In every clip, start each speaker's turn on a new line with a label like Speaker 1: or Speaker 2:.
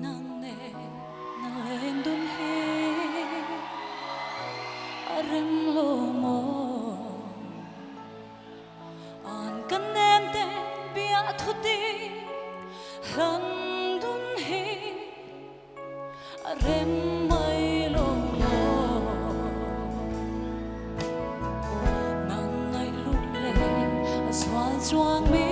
Speaker 1: nang ne na len dun he arem lo mo an kan nem te bia thuti han dun he arem mai lo mo nang ngai lu le aswal chuang mi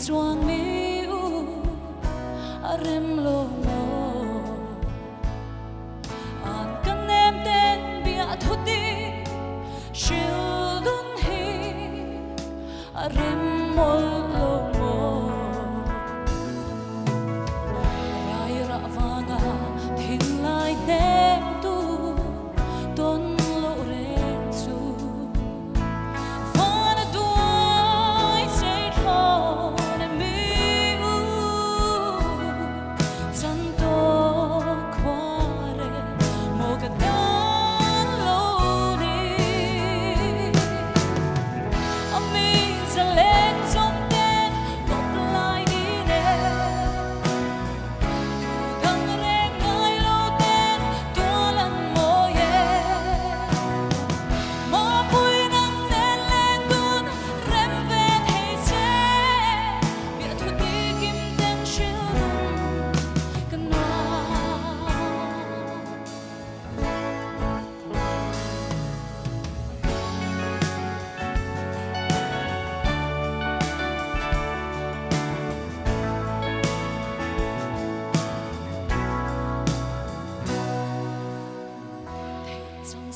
Speaker 1: chuang mi u arem lo mo an kan nem ten bia thuti shil dun hi arem mol lo mo rai ra vanga thing lai tem tu ton lo ren chu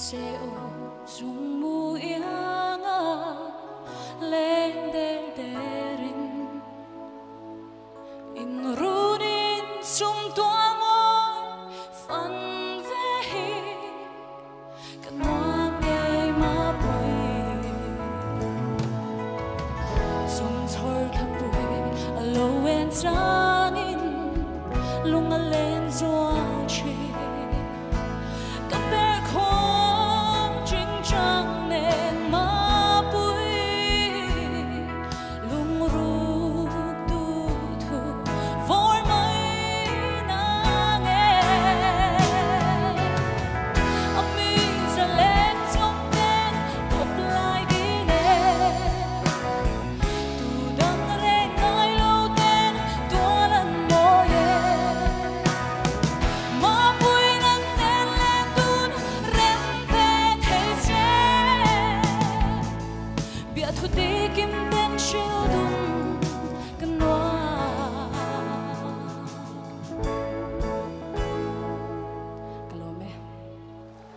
Speaker 1: se o chung mu yang a lên de de rin in runin chung tua ngoi fan ve hi kan nam ye ma pui chung thor thap pui a lo en cha